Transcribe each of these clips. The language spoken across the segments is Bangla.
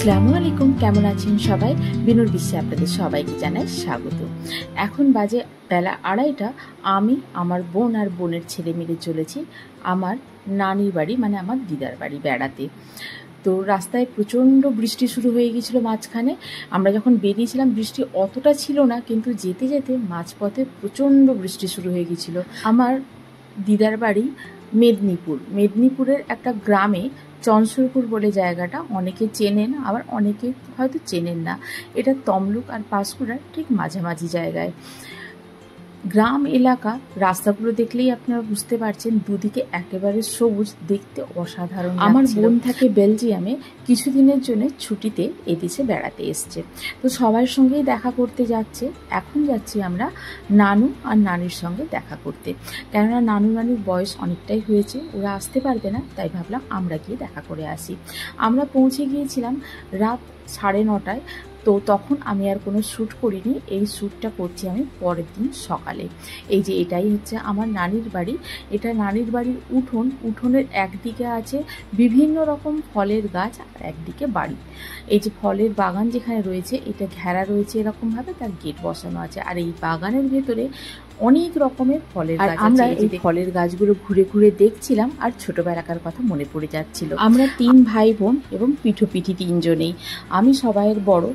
আসসালামু আলাইকুম, কেমন আছেন সবাই? বিনুর বিশ্বে আপনাদের সবাইকে জানাই স্বাগত। এখন বাজে বেলা 2:30। আমি, আমার বোন আর বোনের ছেলে মিলে চলেছি আমার নানির বাড়ি, মানে আমার দিদার বাড়ি বেড়াতে। তো রাস্তায় প্রচণ্ড বৃষ্টি শুরু হয়ে গিয়েছিলো মাঝখানে। আমরা যখন বেরিয়েছিলাম বৃষ্টি অতটা ছিল না, কিন্তু যেতে যেতে মাঝপথে প্রচণ্ড বৃষ্টি শুরু হয়ে গিয়েছিলো। আমার দিদার বাড়ি মেদিনীপুরের একটা গ্রামে, চনসুরপুর বলে জায়গাটা। অনেকে চেনেন, আবার অনেকে হয়তো চেনেন না। এটা তমলুক আর পাঁশকুড়ার ঠিক মাঝামাঝি জায়গায়। গ্রাম এলাকা, রাস্তাগুলো দেখলেই আপনারা বুঝতে পারছেন দুদিকে একেবারে সবুজ, দেখতে অসাধারণ। আমার বোন থাকে বেলজিয়ামে, কিছুদিনের জন্য ছুটিতে এদেশে বেড়াতে এসছে। তো সবার সঙ্গেই দেখা করতে যাচ্ছে। এখন যাচ্ছি আমরা নানু আর নানির সঙ্গে দেখা করতে, কেননা নানু নানির বয়স অনেকটাই হয়েছে, ওরা আসতে পারবে না, তাই ভাবলাম আমরা গিয়ে দেখা করে আসি। আমরা পৌঁছে গিয়েছিলাম রাত 9:30টায়। তো তখন আমি আর কোনো শ্যুট করিনি, এই শ্যুটটা করছি আমি পরের দিন সকালে। এই যে এটাই হচ্ছে আমার নানির বাড়ি। এটা নানির বাড়ির উঠোনের একদিকে আছে বিভিন্ন রকম ফলের গাছ, আর একদিকে বাড়ি। এই যে ফলের বাগান যেখানে রয়েছে, এটা ঘেরা রয়েছে এরকমভাবে, তার গেট বসানো আছে। আর এই বাগানের ভেতরে অনেক রকমের ফলের গাছ। আমরা এই ফলের গাছগুলো ঘুরে ঘুরে দেখছিলাম, আর ছোটবেলাকার কথা মনে পড়ে যাচ্ছিল। আমরা 3 ভাই বোন এবং পিঠোপিঠি 3 জনেই। আমি সবাইয়ের বড়।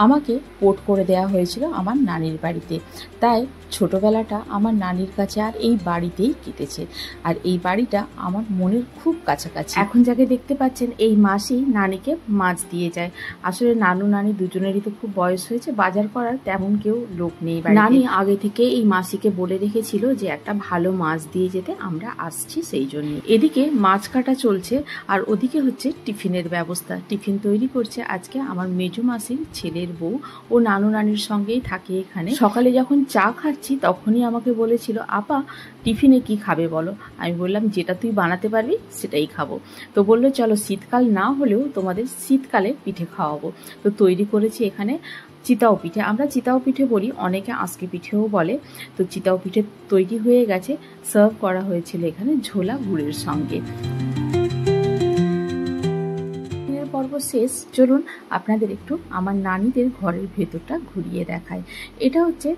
আমাকে পোর্ট করে দেওয়া হয়েছিল আমার নানির বাড়িতে, তাই ছোটবেলাটা আমার নানির কাছে আর এই বাড়িতেই কেটেছে। আর এই বাড়িটা আমার মনের খুব কাছাকাছি। এখন যাকে দেখতে পাচ্ছেন, এই মাসি নানিকে মাছ দিয়ে যায়। আসলে নানু নানি দুজনেরই তো খুব বয়স হয়েছে, বাজার করার তেমন কেউ লোক নেই। নানি আগে থেকে এই মাসিকে বলে রেখেছিল যে একটা ভালো মাছ দিয়ে যেতে, আমরা আসছি সেই জন্য। এদিকে মাছ কাটা চলছে, আর ওদিকে হচ্ছে টিফিনের ব্যবস্থা। টিফিন তৈরি করছে আজকে আমার মেজো মাসির ছেলের বউ। ও নানু নানির সঙ্গেই থাকে এখানে। সকালে যখন চা খাচ্ছি তখনই আমাকে বলেছিল, আপা টিফিনে কি খাবে বলো? আমি বললাম, যেটা তুই বানাতে পারবি সেটাই খাবো। তো বললো, চলো শীতকাল না হলেও তোমাদের শীতকালে পিঠে খাওয়াবো। তো তৈরি করেছি এখানে চিতাও পিঠে। আমরা চিতাও পিঠে বলি, অনেকে আঁশকি পিঠেও বলে। তো চিতাও পিঠে তৈরি হয়ে গেছে, সার্ভ করা হয়েছিল এখানে ঝোলা গুড়ের সঙ্গে। পর্ব শেষ। চলুন আপনাদের একটু আমার নানিদের ঘরের ভেতরটা ঘুরিয়ে দেখায়। এটা হচ্ছে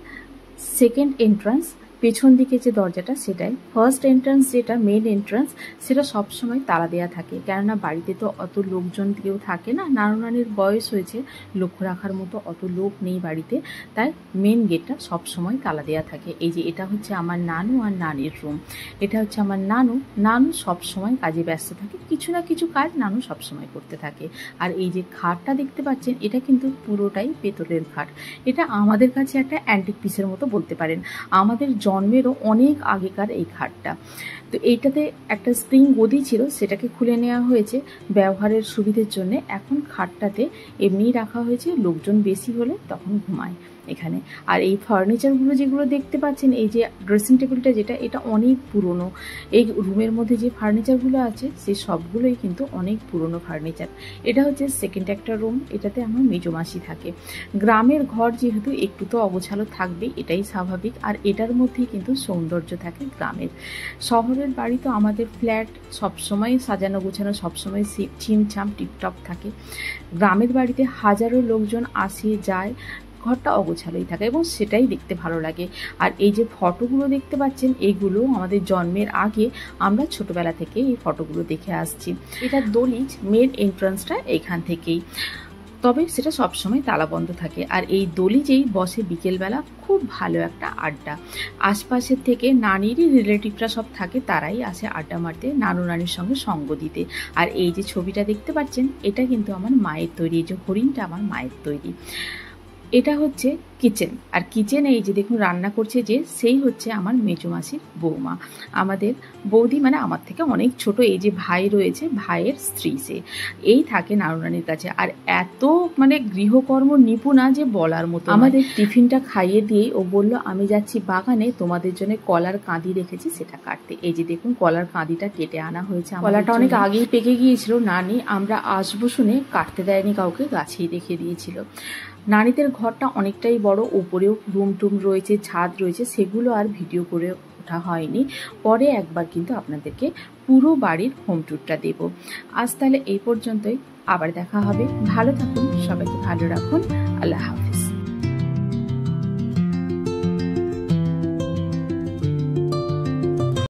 সেকেন্ড এন্ট্রান্স। পেছন দিকে যে দরজাটা সেটাই। ফার্স্ট এন্ট্রান্স যেটা মেন এন্ট্রান্স, সেটা সবসময় তালা দেওয়া থাকে, কেননা বাড়িতে তো অত লোকজন কেউ থাকে না। নানু নানির বয়স হয়েছে, লক্ষ্য রাখার মতো অত লোক নেই বাড়িতে, তাই মেন গেটটা সবসময় তালা দেওয়া থাকে। এই যে এটা হচ্ছে আমার নানু আর নানির রুম। এটা হচ্ছে আমার নানু সবসময় কাজে ব্যস্ত থাকে, কিছু না কিছু কাজ নানু সবসময় করতে থাকে। আর এই যে খাটটা দেখতে পাচ্ছেন, এটা কিন্তু পুরোটাই পেতলের খাট। এটা আমাদের কাছে একটা অ্যান্টিক পিসের মতো বলতে পারেন। আমাদের জন্মেরও অনেক আগেকার এই খাটটা। তো এইটাতে একটা স্প্রিং গদি ছিল, সেটাকে খুলে নেওয়া হয়েছে ব্যবহারের সুবিধের জন্য। এখন খাটটাতে এমনিই রাখা হয়েছে, লোকজন বেশি হলে তখন ঘুমায় এখানে। আর এই ফার্নিচারগুলো যেগুলো দেখতে পাচ্ছেন, এই যে ড্রেসিং টেবিলটা যেটা, এটা অনেক পুরনো। এই রুমের মধ্যে যে ফার্নিচারগুলো আছে সেই সবগুলোই কিন্তু অনেক পুরনো ফার্নিচার। এটা হচ্ছে সেকেন্ড একটা রুম, এটাতে আমার মেজো মাসি থাকে। গ্রামের ঘর যেহেতু একটু তো অগোছালো থাকবেই, এটাই স্বাভাবিক। আর এটার মধ্যেই কিন্তু সৌন্দর্য থাকে গ্রামের। শহরের বাড়ি তো আমাদের ফ্ল্যাট, সবসময় সাজানো গোছানো, সবসময় ছিমছাম টিপটপ থাকে। গ্রামের বাড়িতে হাজারো লোকজন আসে যায়, ঘরটা অগোছালোই থাকে এবং সেটাই দেখতে ভালো লাগে। আর এই যে ফটোগুলো দেখতে পাচ্ছেন, এইগুলো আমাদের জন্মের আগে, আমরা ছোটবেলা থেকে এই ফটোগুলো দেখে আসছি। এটা দলিজ, মেন এন্ট্রান্সটা এখান থেকেই, তবে সেটা সবসময় তালাবন্ধ থাকে। আর এই দলিজেই বসে বিকেলবেলা খুব ভালো একটা আড্ডা। আশপাশের থেকে নানিরই রিলেটিভরা সব থাকে, তারাই আসে আড্ডা মারতে, নানু নানির সঙ্গে সঙ্গ দিতে। আর এই যে ছবিটা দেখতে পাচ্ছেন, এটা কিন্তু আমার মায়ের তৈরি। এই যে হরিণটা আমার মায়ের তৈরি। এটা হচ্ছে কিচেন। আর কিচেনে এই যে দেখুন রান্না করছে যে, সেই হচ্ছে আমার মেজো মাসির বৌমা। আমাদের বৌদি মানে আমার থেকে অনেক ছোট। এই যে ভাই রয়েছে, ভাইয়ের স্ত্রী সে, এই থাকে নানু নানির কাছে। আর এত মানে গৃহকর্ম নিপুণা যে বলার মতো। আমাদের টিফিনটা খাইয়ে দিয়েই ও বলল, আমি যাচ্ছি বাগানে, তোমাদের জন্য কলার কাঁদি রেখেছি সেটা কাটতে। এই যে দেখুন কলার কাঁদিটা কেটে আনা হয়েছে। কলাটা অনেক আগেই পেকে গিয়েছিল, নানি আমরা আসবো শুনে কাটতে দেয়নি কাউকে, গাছেই রেখে দিয়েছিল। নানিদের ঘরটা অনেকটাই বড়, উপরেও রুম টুম রয়েছে, ছাদ রয়েছে, সেগুলো আর ভিডিও করে ওঠা হয়নি। পরে একবার কিন্তু আপনাদেরকে পুরো বাড়ির হোম ট্যুরটা দেব। আজ তাহলে এই পর্যন্তই, আবার দেখা হবে। ভালো থাকুন, সবাইকে ভালো রাখুন। আল্লাহ হাফিজ।